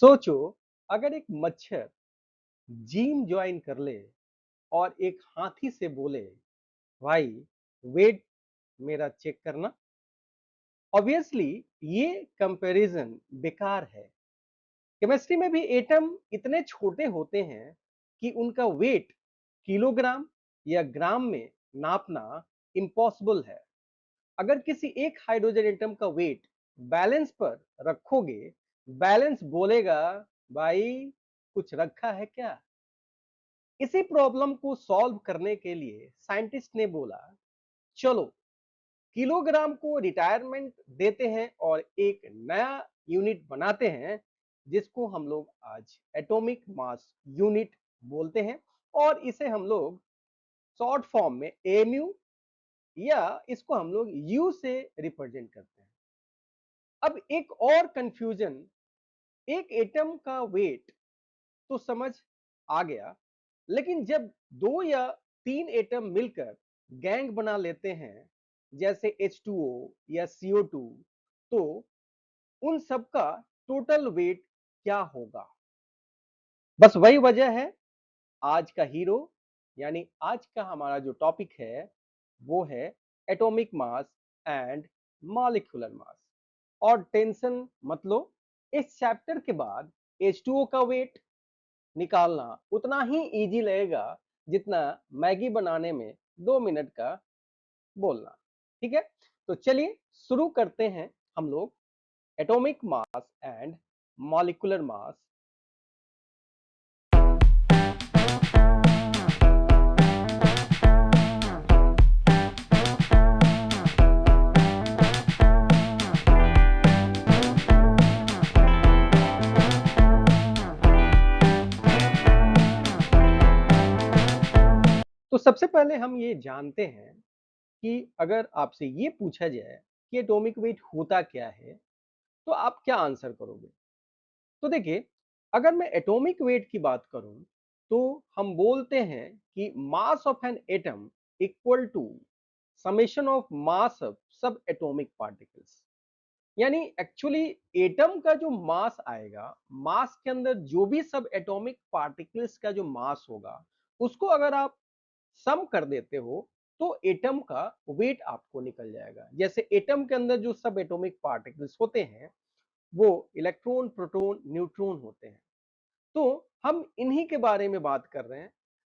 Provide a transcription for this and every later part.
सोचो, अगर एक मच्छर जिम ज्वाइन कर ले और एक हाथी से बोले, भाई वेट मेरा चेक करना। ऑब्वियसली ये कंपैरिजन बेकार है। केमिस्ट्री में भी एटम इतने छोटे होते हैं कि उनका वेट किलोग्राम या ग्राम में नापना इम्पॉसिबल है। अगर किसी एक हाइड्रोजन एटम का वेट बैलेंस पर रखोगे, बैलेंस बोलेगा, भाई कुछ रखा है क्या। इसी प्रॉब्लम को सॉल्व करने के लिए साइंटिस्ट ने बोला, चलो किलोग्राम को रिटायरमेंट देते हैं और एक नया यूनिट बनाते हैं जिसको हम लोग आज एटॉमिक मास यूनिट बोलते हैं। और इसे हम लोग शॉर्ट फॉर्म में एमयू या इसको हम लोग यू से रिप्रेजेंट करते हैं। अब एक और कंफ्यूजन, एक एटम का वेट तो समझ आ गया, लेकिन जब दो या तीन एटम मिलकर गैंग बना लेते हैं, जैसे H2O या CO2, तो उन सबका टोटल वेट क्या होगा। बस वही वजह है आज का हीरो, यानी आज का हमारा जो टॉपिक है वो है atomic mass and molecular mass. और टेंशन मत लो, इस चैप्टर के बाद H2O का वेट निकालना उतना ही इजी लगेगा जितना मैगी बनाने में 2 मिनट का बोलना। ठीक है, तो चलिए शुरू करते हैं हम लोग atomic mass and molecular mass. तो सबसे पहले हम ये जानते हैं कि अगर आपसे ये पूछा जाए कि एटॉमिक वेट होता क्या है, तो आप क्या आंसर करोगे। तो देखिए, अगर मैं एटॉमिक वेट की बात करूं तो हम बोलते हैं कि mass of an atom equal to summation of mass of subatomic particles. यानी एक्चुअली एटम का जो मास आएगा, मास के अंदर जो भी सब एटॉमिक पार्टिकल्स का जो मास होगा, उसको अगर आप सम कर देते हो तो एटम का वेट आपको निकल जाएगा। जैसे एटम के अंदर जो सब एटॉमिक पार्टिकल्स होते हैं वो इलेक्ट्रॉन, प्रोटॉन, न्यूट्रॉन होते हैं। तो हम इन्हीं के बारे में बात कर रहे हैं।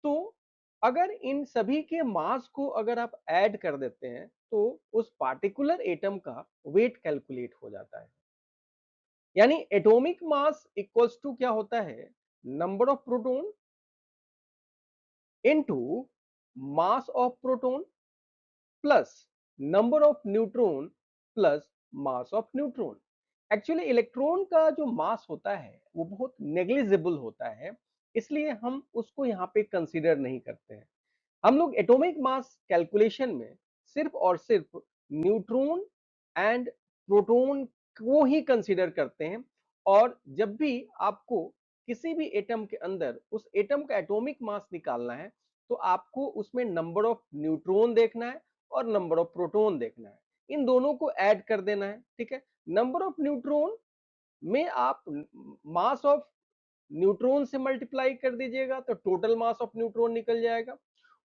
तो अगर इन सभी के मास को अगर आप ऐड कर देते हैं तो उस पार्टिकुलर एटम का वेट कैलकुलेट हो जाता है। यानी एटॉमिक मास इक्वल्स टू क्या होता है, number of proton into mass of proton plus number of neutron plus mass of neutron. Actually electron का जो मास होता है वो बहुत नेग्लिजिबल होता है, इसलिए हम उसको यहाँ पे कंसीडर नहीं करते हैं। हम लोग एटॉमिक मास कैलकुलेशन में सिर्फ और सिर्फ न्यूट्रॉन एंड प्रोटॉन को ही कंसीडर करते हैं। और जब भी आपको किसी भी एटम के अंदर उस एटम का एटॉमिक मास निकालना है तो आपको उसमें नंबर ऑफ न्यूट्रॉन देखना है और नंबर ऑफ प्रोटॉन देखना है, इन दोनों को ऐड कर देना है। ठीक है, नंबर ऑफ न्यूट्रॉन में आप मास ऑफ न्यूट्रॉन से मल्टीप्लाई कर दीजिएगा तो टोटल मास ऑफ न्यूट्रॉन निकल जाएगा।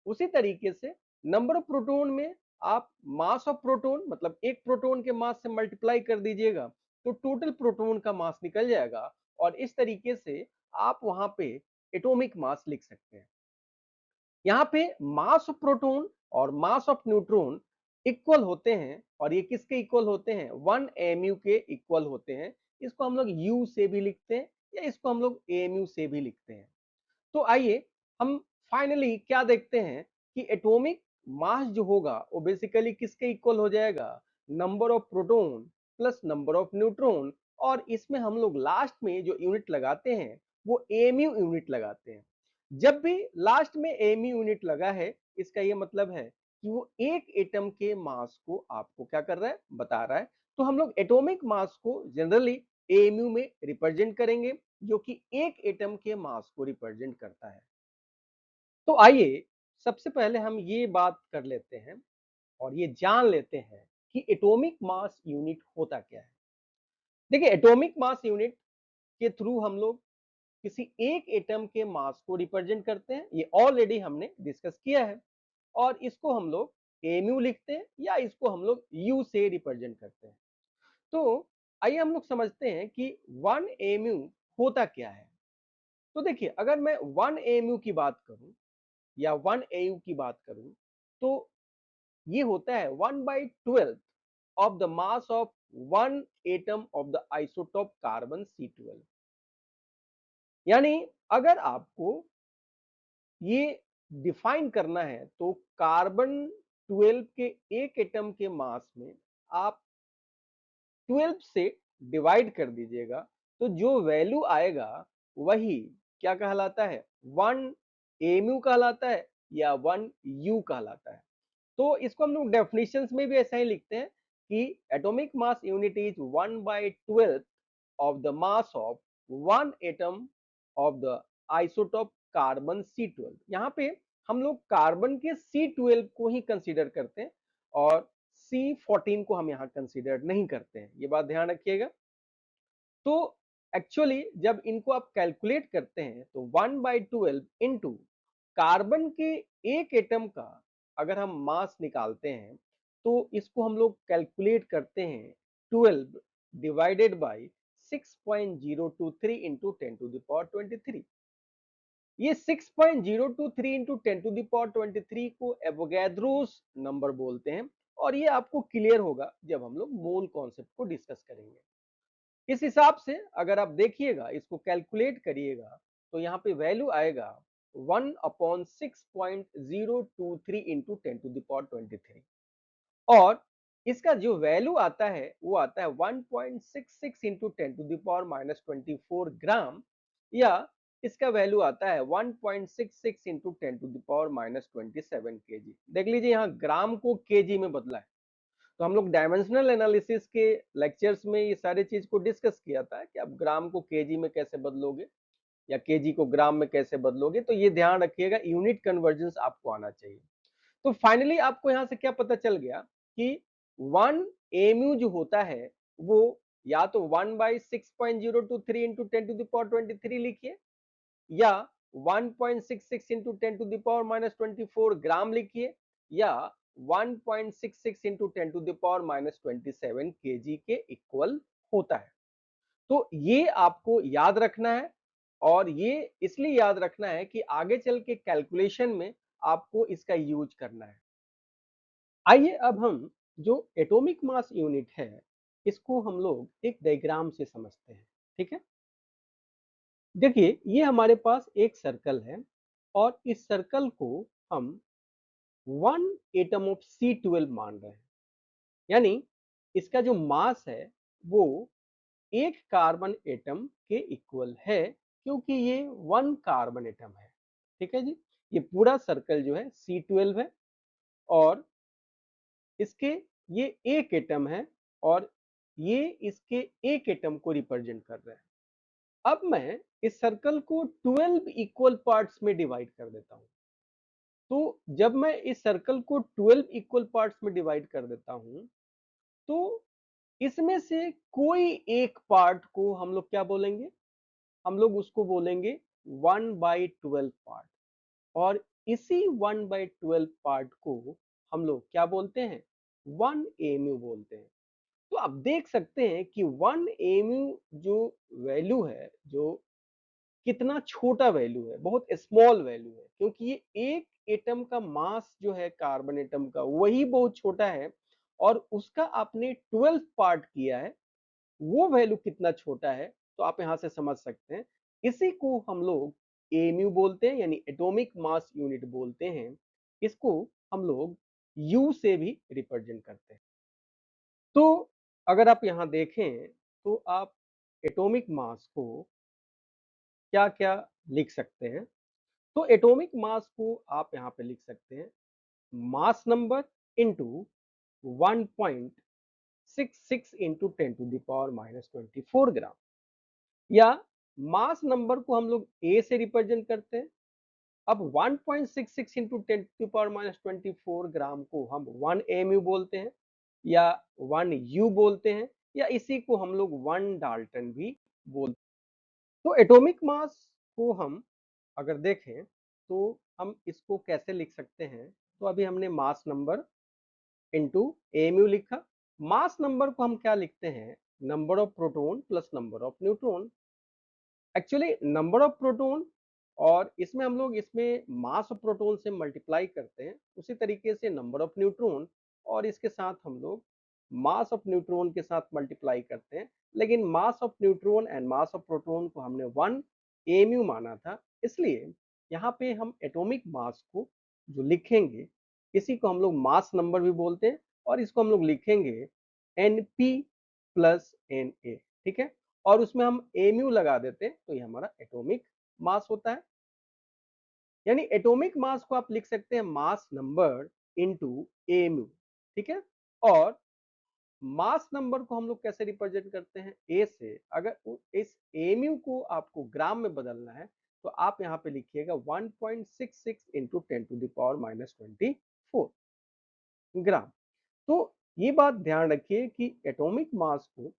उसी तरीके से नंबर ऑफ प्रोटॉन में आप मास ऑफ प्रोटॉन मतलब एक प्रोटॉन के मास से मल्टीप्लाई कर दीजिएगा तो टोटल प्रोटॉन का मास निकल जाएगा। और इस तरीके से आप वहां पे एटॉमिक मास लिख सकते हैं। यहाँ पे मास ऑफ प्रोटॉन और मास ऑफ न्यूट्रॉन इक्वल होते हैं, और ये किसके इक्वल होते हैं, 1 mu के इक्वल होते हैं। इसको हम लोग u से भी लिखते हैं या इसको हम लोग amu से भी लिखते हैं। तो आइए हम फाइनली क्या देखते हैं कि एटॉमिक मास जो होगा वो बेसिकली किसके इक्वल हो जाएगा, number of proton plus number of neutron. और इसमें हम लोग लास्ट में जो यूनिट लगाते हैं वो एमयू यूनिट लगाते हैं। जब भी लास्ट में एमयू यूनिट लगा है, इसका ये मतलब है कि वो एक एटम के मास को आपको क्या कर रहा है, बता रहा है। तो हम लोग एटॉमिक मास को जनरली एमयू में रिप्रेजेंट करेंगे, जो कि एक एटम के मास को रिप्रेजेंट करता है। तो आइए सबसे पहले हम ये बात कर लेते हैं और ये जान लेते हैं कि एटॉमिक मास यूनिट होता क्या है। देखिए, एटॉमिक मास यूनिट के थ्रू हम लोग किसी एक एटम के मास को रिप्रेजेंट करते हैं, ये ऑलरेडी हमने डिस्कस किया है। और इसको हम लोग एम्यू लिखते हैं या इसको हम लोग यू से रिप्रेजेंट करते हैं। तो आइए हम लोग समझते हैं कि 1 एम्यू होता क्या है। तो देखिए, अगर मैं 1 एम्यू की बात करूं या 1 एयू की बात करूं, तो ये होता है 1/12 of the mass of one atom of the isotope carbon C12। यानी अगर आपको ये डिफाइन करना है तो कार्बन 12 के एक एटम के मास में आप 12 से डिवाइड कर दीजिएगा, तो जो वैल्यू आएगा वही क्या कहलाता है, 1 एम्यू कहलाता है या 1 यू कहलाता है। तो इसको हम लोग डेफिनेशंस में भी ऐसा ही लिखते हैं कि atomic mass unit is 1/12 of the mass of one atom of the isotope carbon C12। यहाँ पे हम लोग कार्बन के C12 को ही कंसीडर करते हैं और C14 को हम यहाँ कंसीडर नहीं करते हैं, ये बात ध्यान रखिएगा। तो एक्चुअली जब इनको आप कैलकुलेट करते हैं तो 1/12 इंटू कार्बन के एक एटम का अगर हम मास निकालते हैं तो इसको हम लोग कैलकुलेट करते हैं 12 डिवाइडेड बाय 6.023 इंटू 10⁻23। ये 6.023 इंटू 10⁻23 को एवोगैड्रोस नंबर बोलते हैं और ये आपको क्लियर होगा जब हम लोग मोल कॉन्सेप्ट को डिस्कस करेंगे। इस हिसाब से अगर आप देखिएगा, इसको कैलकुलेट करिएगा, तो यहाँ पे वैल्यू आएगा 1/6.023 इंटू 10⁻23 और इसका जो वैल्यू आता है वो आता है 1.66 इंटू 10⁻24 ग्राम, या इसका वैल्यू आता है 1.66 इंटू 10⁻27 केजी। देख लीजिए यहाँ ग्राम को केजी में बदला है। तो हम लोग डायमेंशनल एनालिसिस के लेक्चर्स में ये सारे चीज को डिस्कस किया था कि आप ग्राम को केजी में कैसे बदलोगे या केजी को ग्राम में कैसे बदलोगे। तो ये ध्यान रखिएगा, यूनिट कन्वर्जेंस आपको आना चाहिए। तो फाइनली आपको यहाँ से क्या पता चल गया कि 1 एम्यू जो होता है वो या तो 1/6.023 इंटू 10⁻23 लिखिए या 1.66 इंटू 10⁻24 ग्राम लिखिए या 1.66 इंटू 10⁻27 केजी के इक्वल होता है। तो ये आपको याद रखना है और ये इसलिए याद रखना है कि आगे चल के कैलकुलेशन में आपको इसका यूज करना है। आइए अब हम जो एटॉमिक मास यूनिट है इसको हम लोग एक डायग्राम से समझते हैं। ठीक है, देखिए ये हमारे पास एक सर्कल है और इस सर्कल को हम 1 एटम ऑफ C12 मान रहे हैं। यानी इसका जो मास है वो एक कार्बन एटम के इक्वल है क्योंकि ये 1 कार्बन एटम है। ठीक है जी, ये पूरा सर्कल जो है C12 है और इसके ये एक एटम है और ये इसके एक एटम को रिप्रेजेंट कर रहा है। अब मैं इस सर्कल को 12 इक्वल पार्ट्स में डिवाइड कर देता हूं। तो जब मैं इस सर्कल को 12 इक्वल पार्ट्स में डिवाइड कर देता हूं तो इसमें से कोई एक पार्ट को हम लोग क्या बोलेंगे, हम लोग उसको बोलेंगे 1/12 पार्ट और इसी 1/12 पार्ट को हम लोग क्या बोलते हैं, 1 एम्यू बोलते हैं। तो आप देख सकते हैं कि 1 एम्यू जो वैल्यू है, जो कितना छोटा वैल्यू है, बहुत स्मॉल वैल्यू है क्योंकि ये एक एटम का मास जो है कार्बन एटम का वही बहुत छोटा है और उसका आपने 12 पार्ट किया है, वो वैल्यू कितना छोटा है तो आप यहां से समझ सकते हैं। इसी को हम लोग एम्यू बोलते हैं यानी एटॉमिक मास यूनिट बोलते हैं। इसको हम लोग यू से भी रिप्रेजेंट करते हैं। तो अगर आप यहां देखें तो आप एटॉमिक मास को क्या क्या लिख सकते हैं। तो एटॉमिक मास को आप यहाँ पे लिख सकते हैं मास नंबर इंटू 1.66 इंटू 10⁻24 ग्राम, या मास नंबर को हम लोग ए से रिप्रेजेंट करते हैं। अब 1.66 इंटू 10⁻24 ग्राम को हम 1 एमयू बोलते हैं या 1 यू बोलते हैं या इसी को हम लोग 1 डाल्टन भी बोलते हैं। तो एटॉमिक मास को हम अगर देखें तो हम इसको कैसे लिख सकते हैं? तो अभी हमने मास नंबर इनटू एमयू लिखा। मास नंबर को हम क्या लिखते हैं? Number of proton plus number of neutron. Actually number of proton और इसमें हम लोग इसमें मास ऑफ प्रोटॉन से मल्टीप्लाई करते हैं, उसी तरीके से नंबर ऑफ न्यूट्रॉन और इसके साथ हम लोग मास ऑफ न्यूट्रॉन के साथ मल्टीप्लाई करते हैं। लेकिन mass of neutron and mass of proton को हमने 1 एमयू माना था, इसलिए यहाँ पे हम एटॉमिक मास को जो लिखेंगे, इसी को हम लोग मास नंबर भी बोलते हैं और इसको हम लोग लिखेंगे Np प्लस Na। ठीक है, और उसमें हम एमयू लगा देते हैं तो ये हमारा एटॉमिक मास होता है। यानी एटॉमिक मास को आप लिख सकते हैं मास नंबर इनटू एमयू। ठीक है, और मास नंबर को हम लोग कैसे रिप्रेजेंट करते हैं? ए से। अगर इस एमयू को आपको ग्राम में बदलना है तो आप यहाँ पे लिखिएगा 1.66 into 10 to the power minus 24 gram. तो ये बात ध्यान रखिए कि एटॉमिक मास को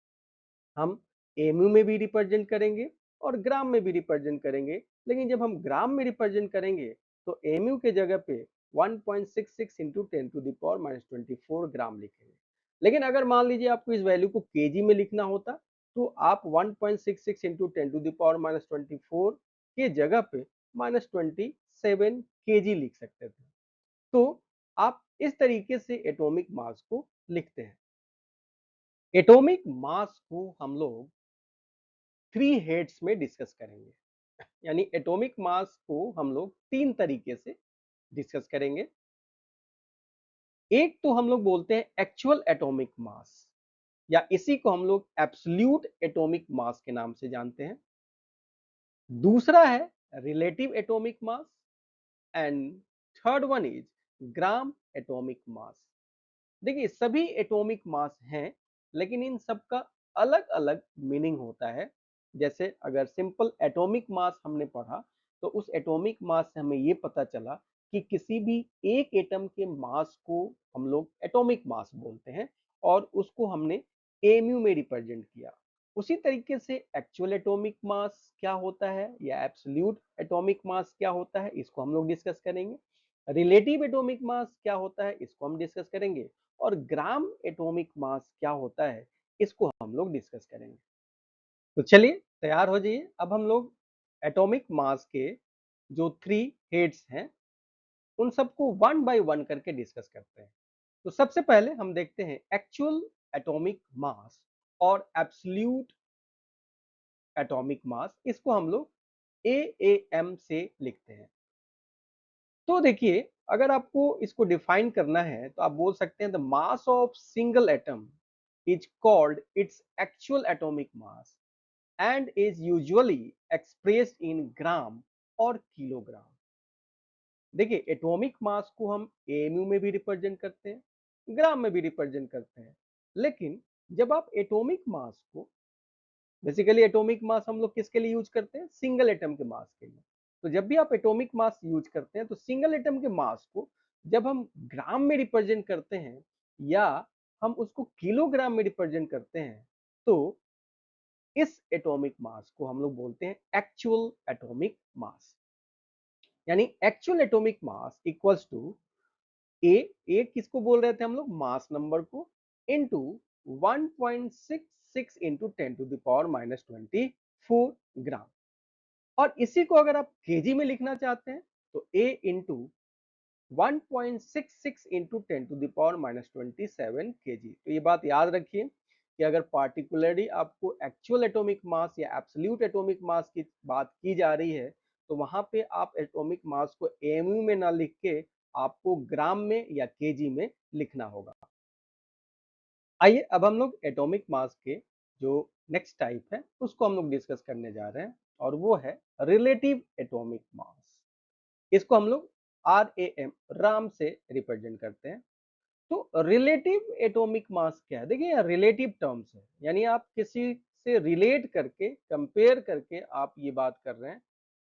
हम एमयू में भी रिप्रेजेंट करेंगे और ग्राम में भी रिप्रेजेंट करेंगे। लेकिन जब हम ग्राम में रिप्रेजेंट करेंगे तो एमयू के जगह पे 1.66 into 10 to the power minus 24 gram लिखेंगे। लेकिन अगर मान लीजिए आपको इस वैल्यू को केजी में लिखना होता तो आप 1.66 into 10 to the power minus 24 के जगह पे माइनस 27 केजी लिख सकते थे। तो आप इस तरीके से एटॉमिक मास को लिखते हैं। एटॉमिक मास को हम लोग 3 हेड्स में डिस्कस करेंगे। यानी एटॉमिक मास को हम लोग 3 तरीके से डिस्कस करेंगे। एक तो हम लोग बोलते हैं एक्चुअल एटॉमिक मास या इसी को हम लोग एब्सोल्यूट एटॉमिक मास के नाम से जानते हैं। दूसरा है relative atomic mass and third one is gram atomic मास। देखिए सभी एटॉमिक मास हैं लेकिन इन सब का अलग अलग मीनिंग होता है। जैसे अगर सिंपल एटॉमिक मास हमने पढ़ा तो उस एटॉमिक मास से हमें ये पता चला कि किसी भी एक एटम के मास को हम लोग एटॉमिक मास बोलते हैं और उसको हमने एमयू में रिप्रेजेंट किया। उसी तरीके से एक्चुअल एटॉमिक मास क्या होता है या एब्सोल्यूट एटॉमिक मास क्या होता है, इसको हम लोग डिस्कस करेंगे। रिलेटिव एटॉमिक मास क्या होता है इसको हम डिस्कस करेंगे और ग्राम एटॉमिक मास क्या होता है इसको हम लोग डिस्कस करेंगे। तो चलिए तैयार हो जाइए, अब हम लोग एटॉमिक मास के जो 3 हेड्स हैं उन सबको वन बाय वन करके डिस्कस करते हैं। तो सबसे पहले हम देखते हैं एक्चुअल एटॉमिक मास और एब्सोल्यूट एटॉमिक मास, इसको हम लोग एएम से लिखते हैं। तो देखिए अगर आपको इसको डिफाइन करना है तो आप बोल सकते हैं the mass of single atom is called its actual atomic mass and is usually expressed in gram और किलोग्राम। देखिए एटॉमिक मास को हम एमयू में भी रिप्रेजेंट करते हैं, ग्राम में भी रिप्रेजेंट करते हैं। लेकिन जब आप एटॉमिक मास को बेसिकली एटॉमिक मास हम लोग किसके लिए यूज करते हैं? सिंगल एटम के मास के लिए। तो जब भी आप एटॉमिक मास यूज करते हैं तो सिंगल एटम के मास को जब हम ग्राम में रिप्रेजेंट करते हैं या हम उसको किलोग्राम में रिप्रेजेंट करते हैं तो इस एटॉमिक मास को हम लोग बोलते हैं एक्चुअल एटॉमिक मास। यानी actual atomic mass equals to a किसको बोल रहे थे हम लोग? मास नंबर को into 1.66 into 10 to the power minus 24 gram. और इसी को अगर आप केजी में लिखना चाहते हैं तो a into 1.66 into 10 to the power minus 27 KG. तो ये बात याद रखिए कि अगर पार्टिकुलरली आपको एक्चुअल एटॉमिक मास या एब्सोल्यूट एटॉमिक मास की बात की जा रही है तो वहां पे आप एटॉमिक मास को एमयू में ना लिख के आपको ग्राम में या केजी में लिखना होगा। आइए अब हम लोग एटॉमिक मास के जो नेक्स्ट टाइप है उसको हम लोग डिस्कस करने जा रहे हैं और वो है रिलेटिव एटॉमिक मास। इसको हम लोग RAM राम से रिप्रेजेंट करते हैं। तो रिलेटिव एटॉमिक मास क्या है? देखिए रिलेटिव टर्म्स है, यानी आप किसी से रिलेट करके कंपेयर करके आप ये बात कर रहे हैं।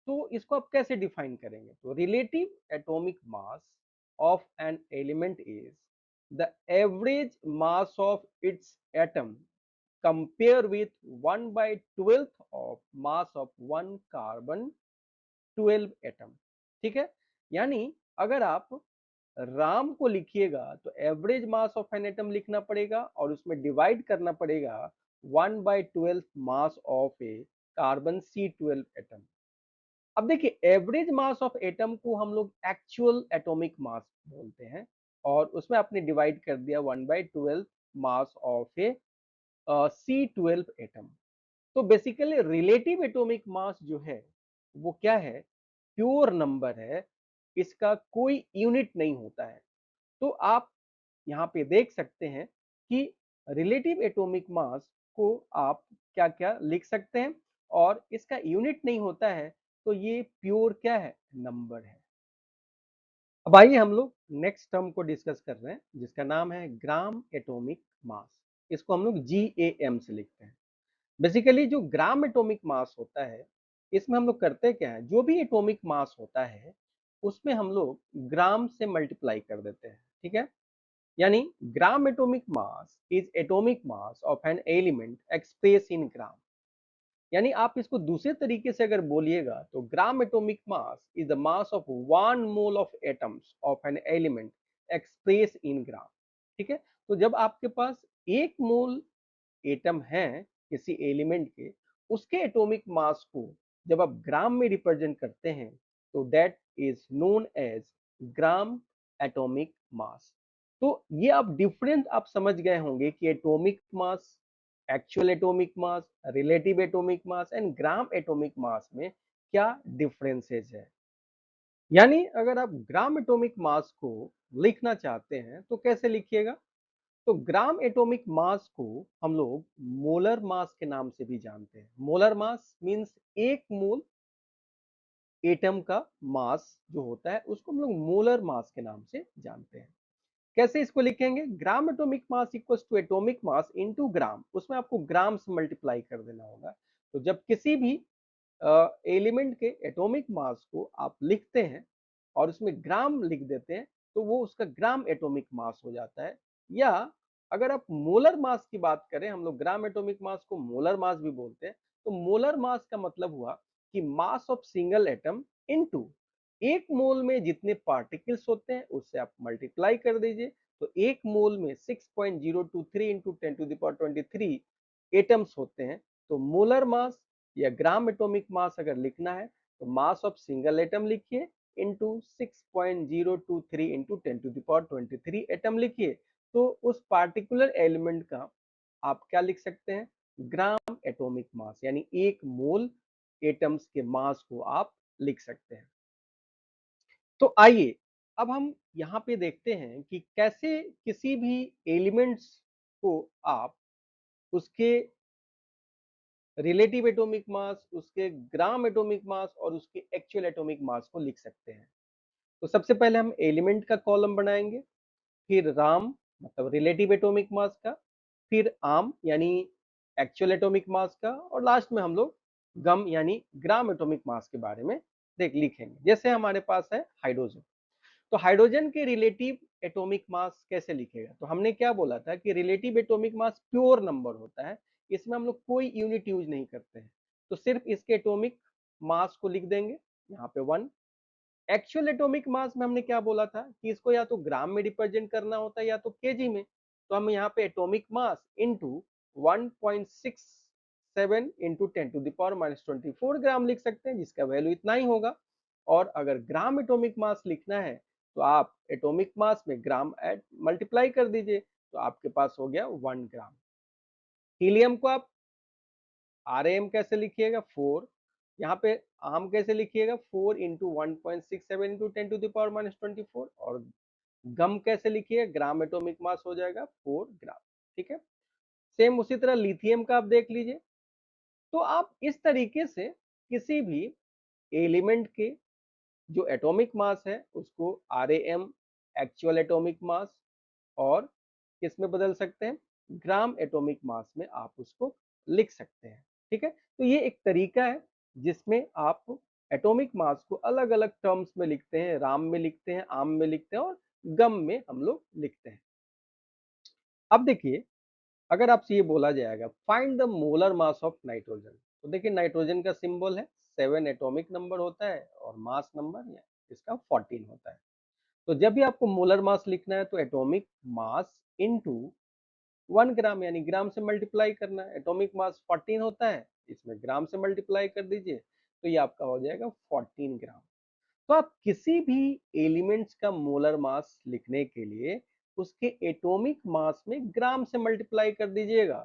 तो इसको आप कैसे डिफाइन करेंगे? तो relative atomic mass of an element is the average mass of its atom compare with 1/12 of mass of one carbon 12 atom. ठीक है, यानी अगर आप राम को लिखिएगा तो average mass of an atom लिखना पड़ेगा और उसमें डिवाइड करना पड़ेगा 1/12 mass of A carbon C12 atom. अब देखिए, एवरेज मास ऑफ एटम को हम लोग एक्चुअल एटॉमिक मास बोलते हैं और उसमें आपने डिवाइड कर दिया 1/12 mass of A C12 atom. तो बेसिकली रिलेटिव एटॉमिक मास जो है वो क्या है, प्योर नंबर है, इसका कोई यूनिट नहीं होता है। तो आप यहाँ पे देख सकते हैं कि रिलेटिव एटॉमिक मास को आप क्या क्या लिख सकते हैं और इसका यूनिट नहीं होता है, तो ये प्योर क्या है, नंबर है। अब आइए हम लोग नेक्स्ट टर्म को डिस्कस कर रहे हैं जिसका नाम है ग्राम एटॉमिक मास। इसको हम लोग GAM से लिखते हैं। बेसिकली जो ग्राम एटॉमिक मास होता है, इसमें हम लोग करते क्या है, जो भी एटॉमिक मास होता है उसमें हम लोग ग्राम से मल्टीप्लाई कर देते हैं। ठीक है, यानी gram atomic mass is atomic mass of an element express in gram. यानी आप इसको दूसरे तरीके से अगर बोलिएगा तो gram atomic mass is the mass of 1 mole of atoms of an element express in gram. ठीक है, तो जब आपके पास 1 मोल एटम है किसी एलिमेंट के, उसके एटॉमिक मास को जब आप ग्राम में रिप्रेजेंट करते हैं तो that is known as gram atomic mass. तो ये आप डिफरेंस आप समझ गए होंगे कि atomic mass, actual atomic mass, relative atomic mass and gram atomic mass में क्या डिफरेंसेस है। यानी अगर आप ग्राम एटॉमिक मास को लिखना चाहते हैं तो कैसे लिखिएगा, तो ग्राम एटॉमिक मास को हम लोग मोलर मास के नाम से भी जानते हैं। मोलर मास मींस 1 मोल एटम का मास जो होता है उसको हम लोग मोलर मास के नाम से जानते हैं। कैसे इसको लिखेंगे, gram atomic mass equals to atomic mass into gram, उसमें आपको ग्राम से मल्टीप्लाई कर देना होगा। तो जब किसी भी एलिमेंट के एटॉमिक मास को आप लिखते हैं और उसमें ग्राम लिख देते हैं तो वो उसका ग्राम एटॉमिक मास हो जाता है। या अगर आप मोलर मास की बात करें, हम लोग ग्राम एटॉमिक मास को मोलर मास भी बोलते हैं, तो मोलर मास का मतलब हुआ कि mass of single atom into 1 मोल में जितने पार्टिकल्स होते हैं उससे आप मल्टीप्लाई कर दीजिए। तो 1 मोल में 6.023 इंटू 10⁻23 एटम्स होते हैं। तो मोलर मास या ग्राम एटॉमिक मास अगर लिखना है तो मास ऑफ सिंगल एटम लिखिए इंटू 6.023 इंटू 10⁻23 एटम लिखिए। तो उस पार्टिकुलर एलिमेंट का आप क्या लिख सकते हैं, ग्राम एटॉमिक मास, यानी 1 मोल एटम्स के मास को आप लिख सकते हैं। तो आइए अब हम यहाँ पे देखते हैं कि कैसे किसी भी एलिमेंट्स को आप उसके रिलेटिव एटॉमिक मास, उसके ग्राम एटॉमिक मास और उसके एक्चुअल एटॉमिक मास को लिख सकते हैं। तो सबसे पहले हम एलिमेंट का कॉलम बनाएंगे, फिर राम मतलब रिलेटिव एटॉमिक मास का, फिर आम यानी एक्चुअल एटॉमिक मास का, और लास्ट में हम लोग गम यानी ग्राम एटॉमिक मास के बारे में देख लिखेंगे। जैसे हमारे पास है हाइड्रोजन, तो हाइड्रोजन के रिलेटिव एटॉमिक मास कैसे लिखेगा, तो हमने क्या बोला था कि रिलेटिव एटॉमिक मास प्योर नंबर होता है, इसमें हम लोग कोई यूनिट यूज नहीं करते हैं। तो सिर्फ इसके एटॉमिक मास को लिख देंगे यहाँ पे 1। एक्चुअल एटॉमिक मास में हमने क्या बोला था कि इसको या तो ग्राम में रिप्रेजेंट करना होता है या तो केजी में। तो हम यहाँ पे एटॉमिक मास इनटू 1.67 इंटू 10⁻24 ग्राम लिख सकते हैं, जिसका वैल्यू इतना ही होगा। और अगर ग्राम एटॉमिक मास लिखना है तो आप एटॉमिक मास में ग्राम ऐड मल्टीप्लाई कर दीजिए, तो आपके पास हो गया 1 ग्राम। हीलियम को आप RAM कैसे लिखिएगा, 4। यहाँ पे आम कैसे लिखिएगा, 4 इंटू 1.67 इंटू 10⁻24। और गम कैसे लिखिए, ग्राम एटॉमिक मास हो जाएगा 4 ग्राम। ठीक है, सेम उसी तरह लिथियम का आप देख लीजिए। तो आप इस तरीके से किसी भी एलिमेंट के जो एटॉमिक मास है उसको RAM एक्चुअल एटॉमिक मास और किस में बदल सकते हैं, ग्राम एटॉमिक मास में आप उसको लिख सकते हैं। ठीक है, तो ये एक तरीका है जिसमें आप एटॉमिक मास को अलग अलग टर्म्स में लिखते हैं, राम में लिखते हैं, आम में लिखते हैं और गम में हम लोग लिखते हैं। अब देखिए, अगर आपसे ये बोला जाएगा find the molar mass of nitrogen, तो देखिए नाइट्रोजन का सिंबल है 7 एटॉमिक नंबर होता है और मास नंबर या इसका 14 होता है। तो जब भी आपको मोलर मास लिखना है तो एटॉमिक मास इनटू 1 ग्राम यानी ग्राम से मल्टीप्लाई करना है। एटॉमिक मास 14 होता है, इसमें ग्राम से मल्टीप्लाई कर दीजिए तो ये आपका हो जाएगा 14 ग्राम। तो आप किसी भी एलिमेंट्स का मोलर मास लिखने के लिए उसके एटॉमिक मास में ग्राम से मल्टीप्लाई कर दीजिएगा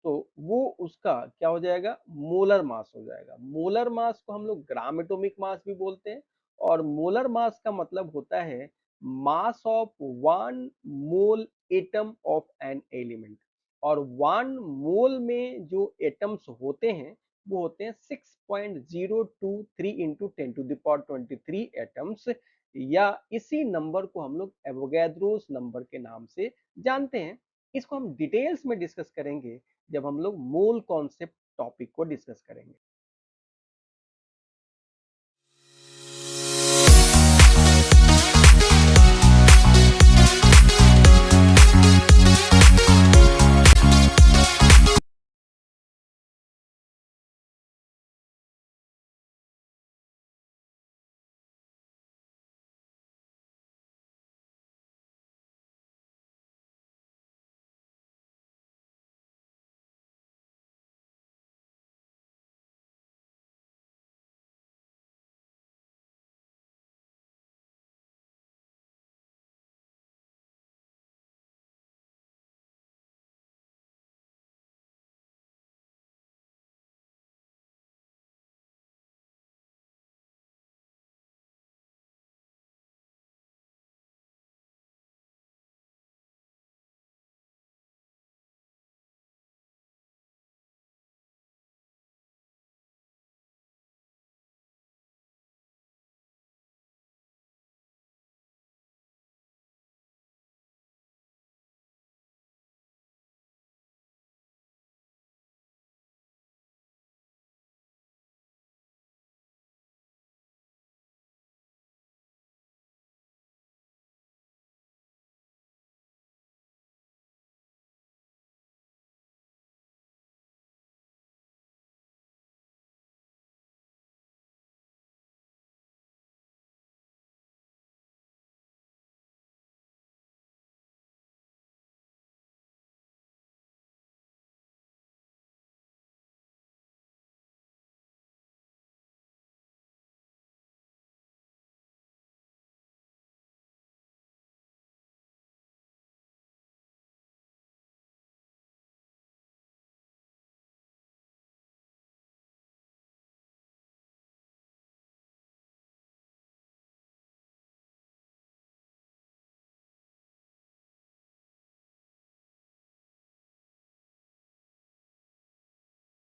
तो वो उसका क्या हो जाएगा, मोलर मास हो जाएगा। मोलर मास को हम लोग ग्राम एटॉमिक मास भी बोलते हैं और मोलर मास का मतलब होता है mass of one mole atom of an element. और वन मोल में जो एटम्स होते हैं वो होते हैं 6.023 into 10 to the power 23 atoms, या इसी नंबर को हम लोग एवोगैड्रोस नंबर के नाम से जानते हैं। इसको हम डिटेल्स में डिस्कस करेंगे जब हम लोग मोल कॉन्सेप्ट टॉपिक को डिस्कस करेंगे।